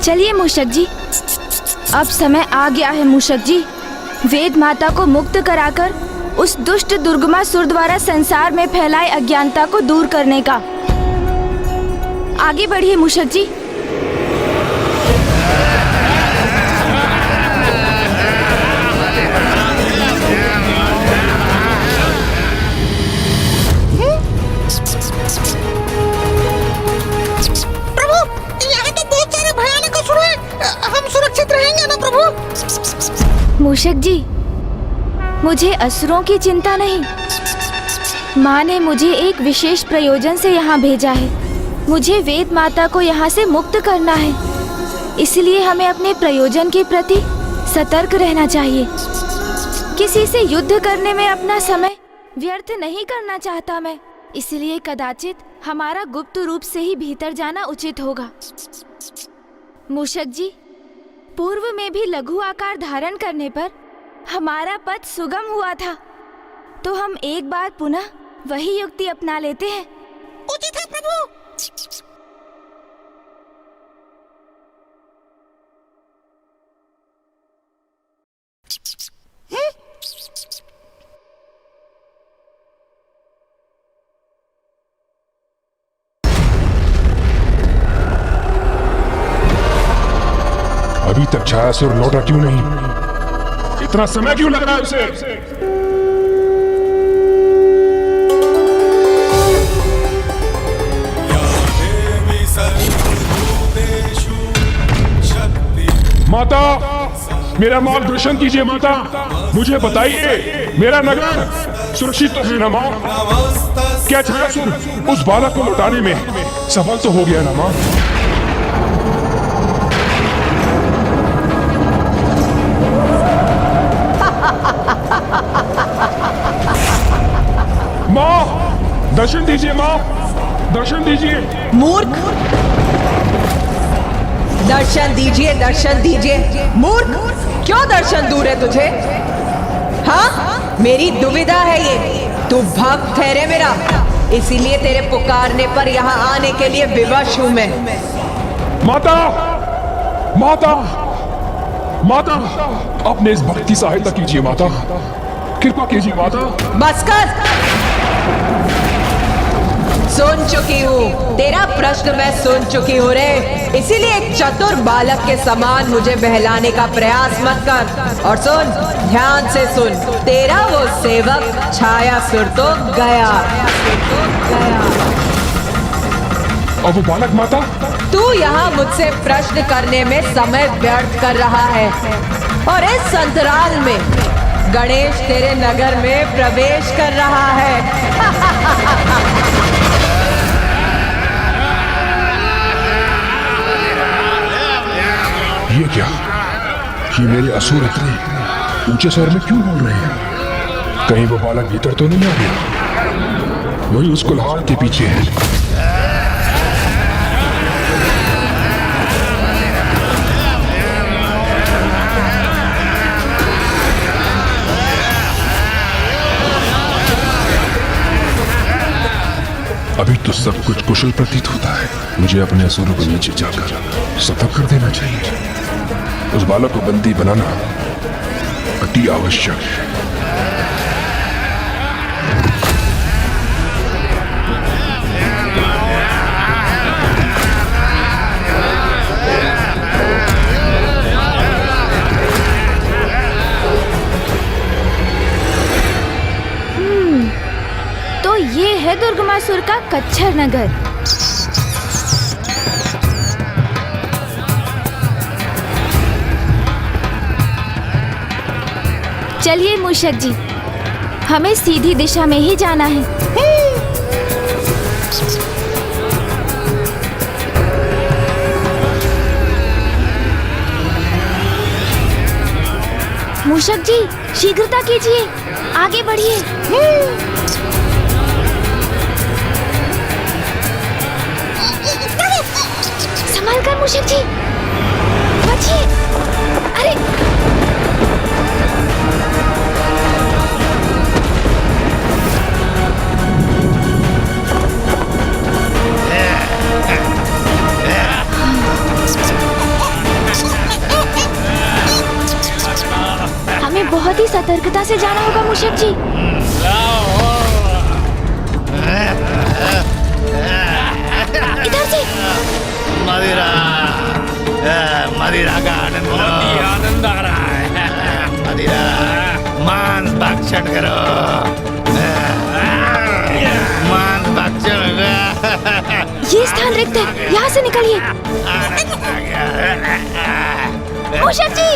चलिए मूषक जी, अब समय आ गया है मूषक जी, वेद माता को मुक्त कराकर उस दुष्ट दुर्गमासुर द्वारा संसार में फैलाए अज्ञानता को दूर करने का। आगे बढ़िए मूषक जी। प्रभु, यहाँ तो बहुत सारे भयानक असुर हैं। हम सुरक्षित रहेंगे ना प्रभु? मूषक जी, मुझे असुरों की चिंता नहीं। माँ ने मुझे एक विशेष प्रयोजन से यहाँ भेजा है। मुझे वेद माता को यहाँ से मुक्त करना है, इसलिए हमें अपने प्रयोजन के प्रति सतर्क रहना चाहिए। किसी से युद्ध करने में अपना समय व्यर्थ नहीं करना चाहता मैं, इसलिए कदाचित हमारा गुप्त रूप से ही भीतर जाना उचित होगा। मूषक जी, पूर्व में भी लघु आकार धारण करने पर हमारा पथ सुगम हुआ था, तो हम एक बार पुनः वही युक्ति अपना लेते हैं। उचित है प्रभु। अभी तक छायासुर लौटा क्यों नहीं? इतना समय क्यों लग रहा है उसे? माता, मेरा मार्गदर्शन कीजिए माता। मुझे बताइए, मेरा नगर सुरक्षित तो है ना माँ? क्या छायासुर उस बालक को लौटाने में सफल तो हो गया ना माँ? माँ, दर्शन दीजिए माँ, दर्शन दीजिए। मूर्ख, दर्शन दीजिए। मूर्ख, क्यों दर्शन दूर है तुझे? हाँ, मेरी दुविधा है ये। तू भक्त है रे मेरा, इसीलिए तेरे पुकारने पर यहाँ आने के लिए विवश हूँ मैं। माता, माता, माता, अपने इस भक्त की सहायता कीजिए माता, कृपा कीजिए माता। बस कर, सुन चुकी हूँ तेरा प्रश्न, मैं सुन चुकी हूँ रे। इसीलिए एक चतुर बालक के समान मुझे बहलाने का प्रयास मत कर। और सुन, ध्यान से सुन, तेरा वो सेवक छायासुर तो गया। और वो बालक माता? तू यहाँ मुझसे प्रश्न करने में समय व्यर्थ कर रहा है, और इस अंतराल में गणेश तेरे नगर में प्रवेश कर रहा है। ये क्या? ये मेरे असुर इतने ऊंचे स्वर में क्यों बोल रहे हैं? कहीं वो बालक भीतर तो नहीं आ गया? वही उस कुल्हाड़ के पीछे है। अभी तो सब कुछ कुशल प्रतीत होता है। मुझे अपने असुरों को नीचे जाकर सतर्क कर देना चाहिए। उस बालक को बंदी बनाना अति आवश्यक है। तो ये है दुर्गमासुर का कच्छर नगर। चलिए मूषक जी, हमें सीधी दिशा में ही जाना है। मूषक जी, शीघ्रता कीजिए, आगे बढ़िए। संभाल कर मूषक जी, बचिए। अरे सतर्कता से जाना होगा मूषक जी। इधर से। मदिरा, मदिरा का आनंद लो। आनंद आ रहा है। मदिरा, मांस भक्षण करो। मांस भक्षण ये स्थान रिक्त है, यहाँ से निकलिए। मूषक जी,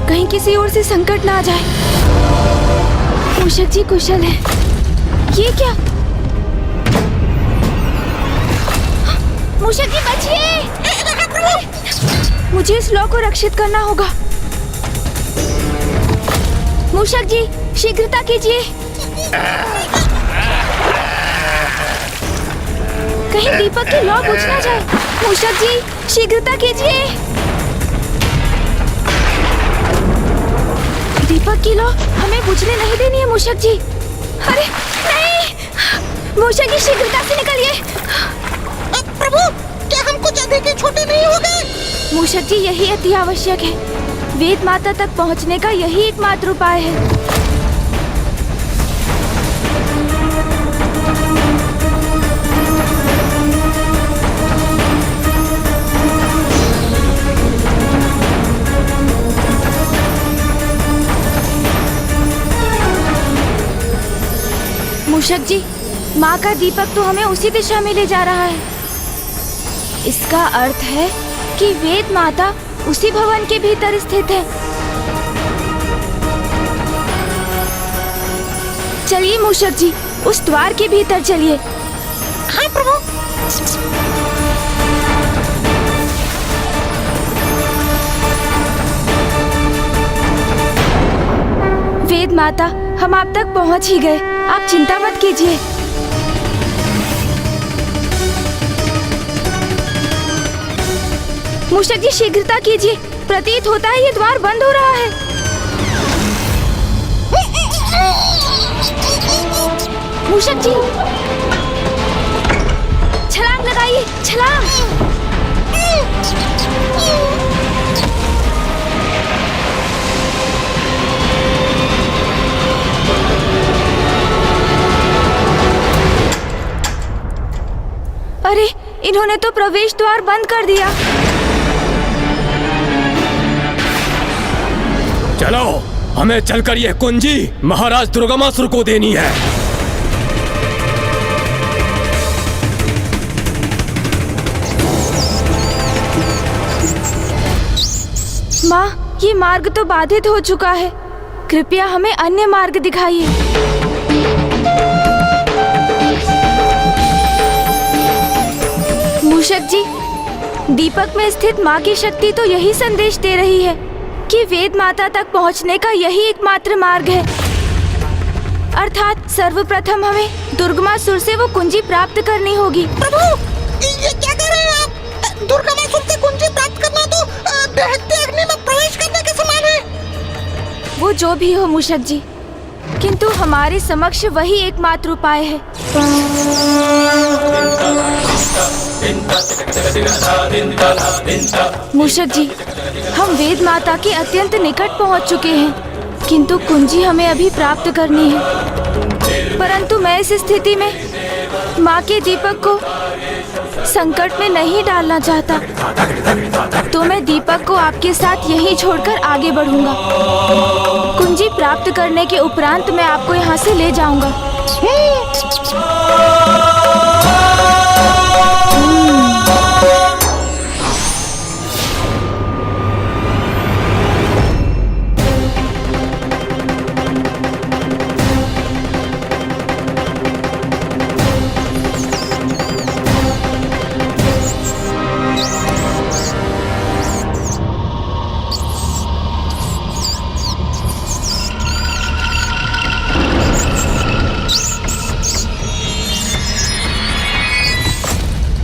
कहीं किसी ओर से संकट ना आ जाए। मूषक जी कुशल है। ये क्या? मूषक जी बचिए! मुझे इस लौ को रक्षित करना होगा। मूषक जी शीघ्रता कीजिए। कहीं दीपक की लौ बुझ ना जाए। मूषक जी शीघ्रता कीजिए। दीपक की लौ हमें बुझने नहीं देनी है मूषक जी। अरे नहीं! मूषक जी शीघ्रता से निकलिए। प्रभु, क्या हम कुछ अधिक ही छोटे नहीं हो गए? मूषक जी यही अति आवश्यक है। वेद माता तक पहुंचने का यही एकमात्र उपाय है। मूषक जी, माँ का दीपक तो हमें उसी दिशा में ले जा रहा है। इसका अर्थ है कि वेद माता उसी भवन के भीतर स्थित है। चलिए मूषक जी, उस द्वार के भीतर चलिए। हाँ प्रभु। वेद माता, हम आप तक पहुंच ही गए। आप चिंता मत कीजिए। मूषक जी शीघ्रता कीजिए। प्रतीत होता है ये द्वार बंद हो रहा है। मूषक जी छलांग लगाइए, छलांग। अरे इन्होंने तो प्रवेश द्वार बंद कर दिया। चलो, हमें चलकर यह कुंजी महाराज दुर्गमासुर को देनी है। माँ, ये मार्ग तो बाधित हो चुका है। कृपया हमें अन्य मार्ग दिखाइए। मूषक जी, दीपक में स्थित माँ की शक्ति तो यही संदेश दे रही है कि वेद माता तक पहुँचने का यही एकमात्र मार्ग है। अर्थात सर्वप्रथम हमें दुर्गमासुर से वो कुंजी प्राप्त करनी होगी। प्रभु, ये क्या कर रहे हैं आप? दुर्गमासुर से कुंजी प्राप्त करना तो दहकते अग्नि में प्रवेश करने के समान है। वो जो भी हो मूषक जी, किंतु हमारे समक्ष वही एकमात्र उपाय है। मूषक जी, हम वेद माता के अत्यंत निकट पहुंच चुके हैं, किंतु कुंजी हमें अभी प्राप्त करनी है। परंतु मैं इस स्थिति में माँ के दीपक को संकट में नहीं डालना चाहता, तो मैं दीपक को आपके साथ यहीं छोड़कर आगे बढ़ूंगा। कुंजी प्राप्त करने के उपरांत मैं आपको यहाँ से ले जाऊंगा।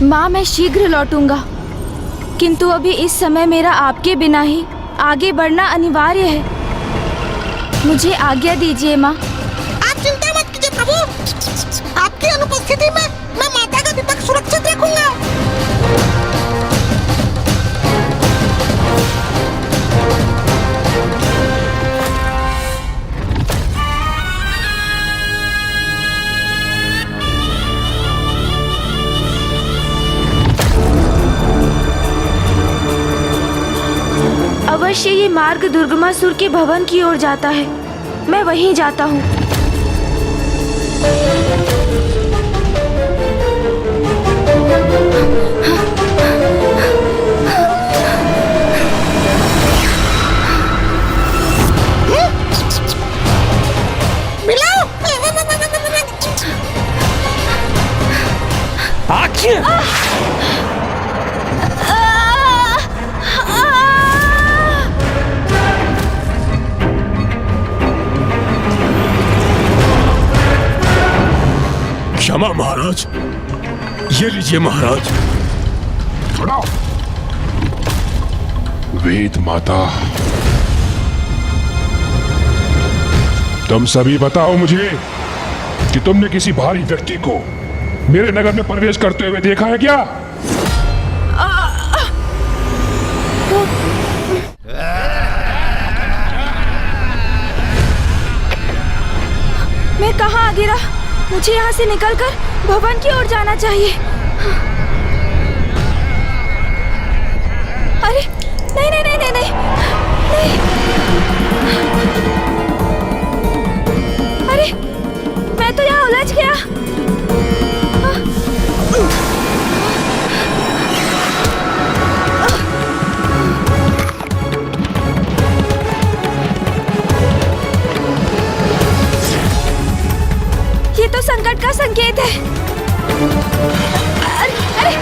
माँ, मैं शीघ्र लौटूंगा, किंतु अभी इस समय मेरा आपके बिना ही आगे बढ़ना अनिवार्य है। मुझे आज्ञा दीजिए माँ। आप चिंता मत कीजिए प्रभु, आपकी अनुपस्थिति में मैं माता का दीपक सुरक्षित रखूंगा। अवश्य ये मार्ग दुर्गमासुर के भवन की ओर जाता है। मैं वहीं जाता हूँ। मिलाओ। क्षमा महाराज, ये लीजिए महाराज। खड़ा। वेद माता, तुम सभी बताओ मुझे कि तुमने किसी भारी व्यक्ति को मेरे नगर में प्रवेश करते हुए देखा है क्या? मैं कहाँ आ गिरा? मुझे यहाँ से निकलकर भवन की ओर जाना चाहिए। अरे नहीं नहीं नहीं नहीं नहीं, नहीं। अरे मैं तो यहाँ उलझ गया। ये तो संकट का संकेत है। अरे, अरे।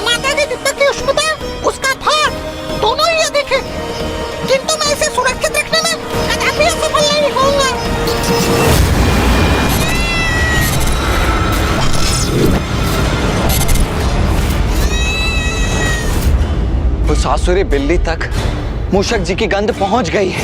माता के चित्त की उष्णता, उसका भार, दोनों ही अधिक है। किंतु मैं इसे सुरक्षित रखने में कदापि असफल नहीं होऊंगा। उस आसुरी बिल्ली तक मूषक जी की गंध पहुंच गई है।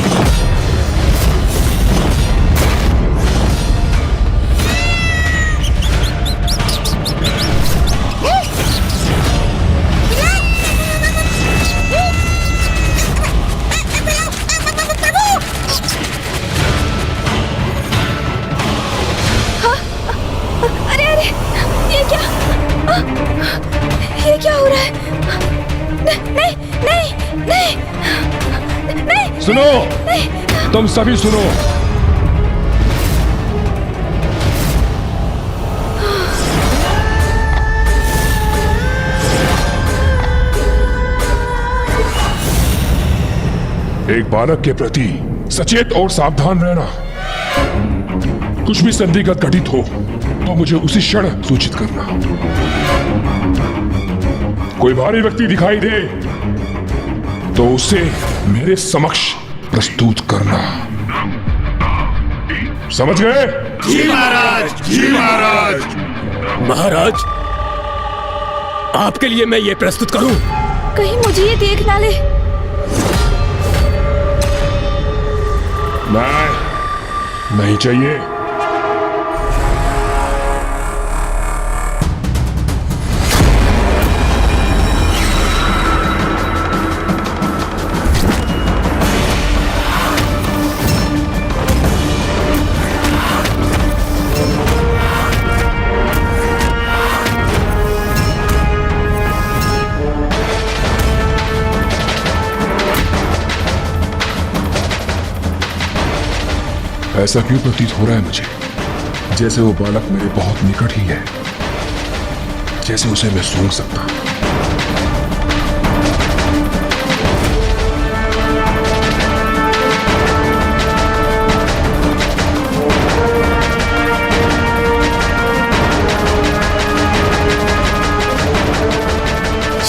अरे अरे, ये क्या? ये क्या हो रहा है? नहीं नहीं नहीं नहीं। सुनो, तुम सभी सुनो। एक बालक के प्रति सचेत और सावधान रहना। कुछ भी संदिग्ध घटित हो तो मुझे उसी क्षण सूचित करना। कोई भारी व्यक्ति दिखाई दे तो उसे मेरे समक्ष प्रस्तुत करना। समझ गए? जी महाराज, जी महाराज। महाराज, आपके लिए मैं ये प्रस्तुत करूं? कहीं मुझे ये देख ना ले। नहीं चाहिए। ऐसा क्यों प्रतीत हो रहा है मुझे, जैसे वो बालक मेरे बहुत निकट ही है, जैसे उसे मैं सूंघ सकता हूं।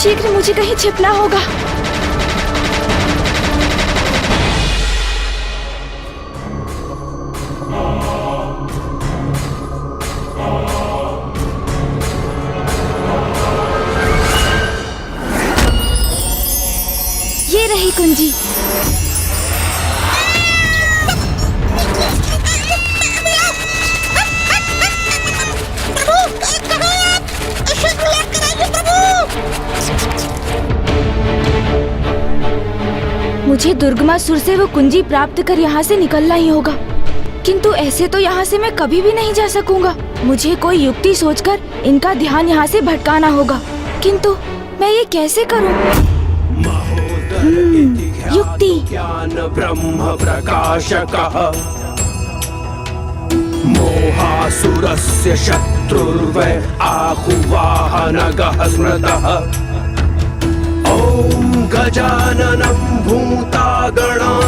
शीघ्र मुझे कहीं छिपना होगा। ये रही कुंजी। मुझे दुर्गमासुर से वो कुंजी प्राप्त कर यहाँ से निकलना ही होगा। किंतु ऐसे तो यहाँ से मैं कभी भी नहीं जा सकूंगा। मुझे कोई युक्ति सोचकर इनका ध्यान यहाँ से भटकाना होगा। किंतु मैं ये कैसे करूँ? युक्ति। ज्ञान ब्रह्म प्रकाशकः मोहासुरस्य शत्रुर्वै आहुवाहनगः स्मृतः ॐ गजाननं भूतागणाधिसेवितम्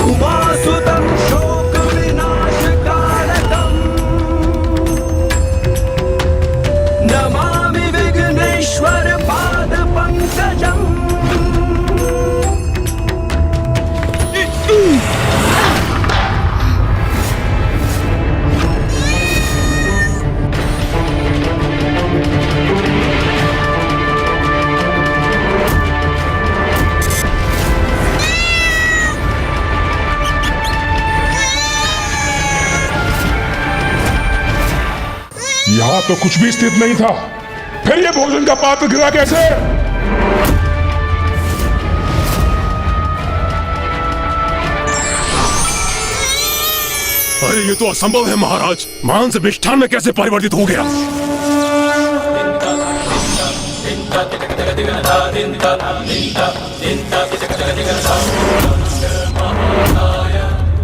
उमासुतं शोकविनाशकारकम् नमामि विघ्नेश्वर पादपङ्कजम्। यहाँ तो कुछ भी स्थित नहीं था, फिर ये भोजन का पात्र गिरा कैसे? अरे ये तो असंभव है महाराज। मांस मिष्ठान में कैसे परिवर्तित हो गया?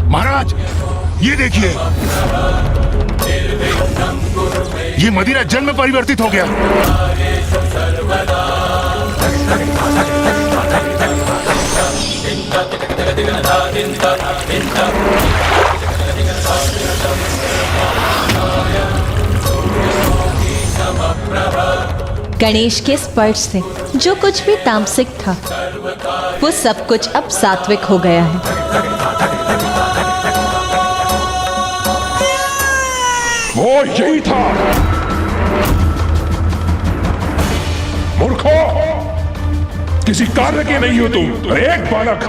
महाराज ये देखिए, ये मदिरा जल में परिवर्तित हो गया। गणेश के स्पर्श से जो कुछ भी तामसिक था वो सब कुछ अब सात्विक हो गया है। वो यही था। मूर्खो, किसी कार्य के नहीं हो तुम। एक बालक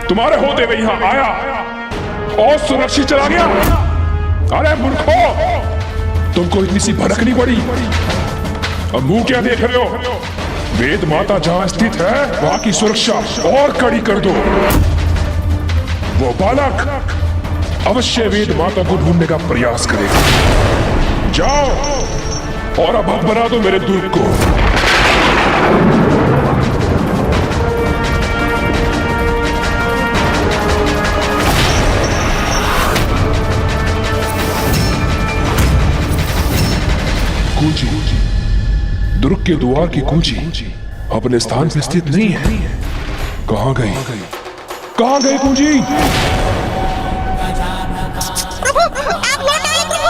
तुम्हारे होते हुए यहाँ आया और सुरक्षित चला गया। अरे मूर्खो, तुमको इतनी सी भड़क नहीं पड़ी? अब मुंह क्या देख रहे हो? वेद माता जहां स्थित है वहां की सुरक्षा और कड़ी कर दो। वो बालक अवश्य वेद माता को ढूंढने का प्रयास करेगा। जाओ और अब बना दो मेरे दुर्ग को। कुंजी, दुर्ग के द्वार की कुंजी अपने स्थान पर स्थित नहीं है। कहां गई? कहां गई कुंजी? प्रभु, आप लौट आए प्रभु।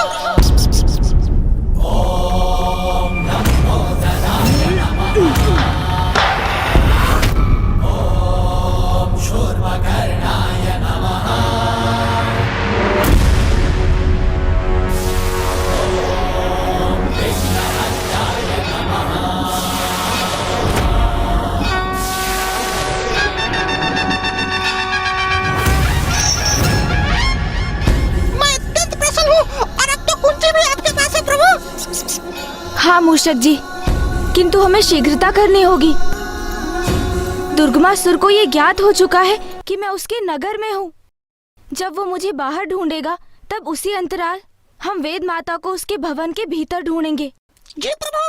हाँ मूषक जी, किंतु हमें शीघ्रता करनी होगी। दुर्गमासुर को ये ज्ञात हो चुका है कि मैं उसके नगर में हूँ। जब वो मुझे बाहर ढूंढेगा तब उसी अंतराल हम वेद माता को उसके भवन के भीतर ढूंढेंगे। जी प्रभु।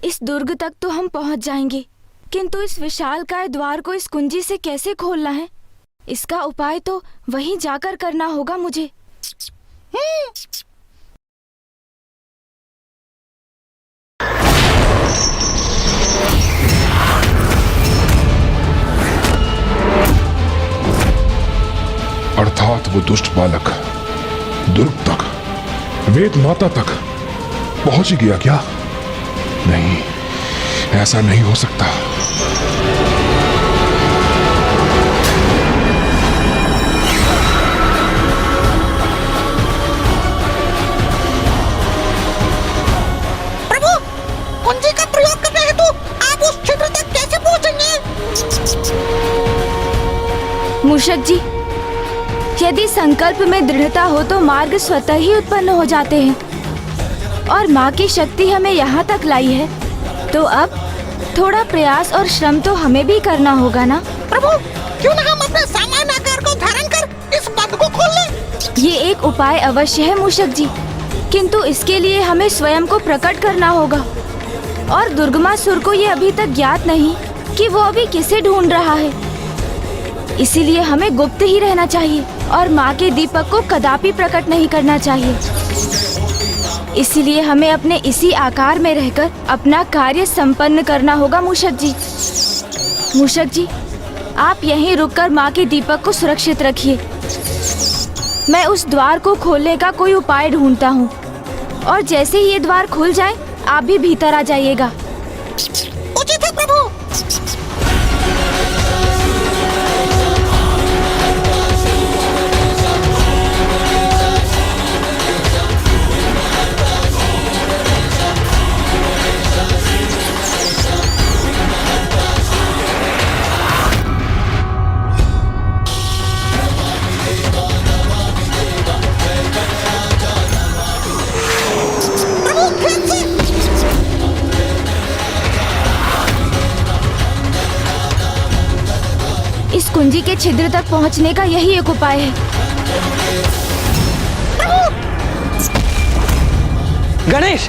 इस दुर्ग तक तो हम पहुँच जाएंगे, किंतु इस विशालकाय द्वार को इस कुंजी से कैसे खोलना है, इसका उपाय तो वहीं जाकर करना होगा मुझे। अर्थात वो दुष्ट बालक दुर्ग तक, वेद माता तक पहुंच ही गया क्या? नहीं, ऐसा नहीं हो सकता। प्रभु, कुंजी का प्रयोग करने हेतु आप उस क्षेत्र तक कैसे पहुंचेंगे? मूषक जी, यदि संकल्प में दृढ़ता हो तो मार्ग स्वतः ही उत्पन्न हो जाते हैं, और माँ की शक्ति हमें यहाँ तक लाई है, तो अब थोड़ा प्रयास और श्रम तो हमें भी करना होगा ना? प्रभु, क्यों ना हम अपने सामान्य ये एक उपाय अवश्य है मूषक जी, किंतु इसके लिए हमें स्वयं को प्रकट करना होगा और दुर्गमासुर को ये अभी तक ज्ञात नहीं कि वो अभी किसे ढूंढ रहा है। इसीलिए हमें गुप्त ही रहना चाहिए और माँ के दीपक को कदापि प्रकट नहीं करना चाहिए। इसीलिए हमें अपने इसी आकार में रहकर अपना कार्य संपन्न करना होगा मूषक जी। मूषक जी, आप यहीं रुककर माँ के दीपक को सुरक्षित रखिए। मैं उस द्वार को खोलने का कोई उपाय ढूंढता हूँ और जैसे ही ये द्वार खुल जाए आप भी भीतर आ जाइएगा। उचित है प्रभु। इस कुंजी के छिद्र तक पहुंचने का यही एक उपाय है। गणेश!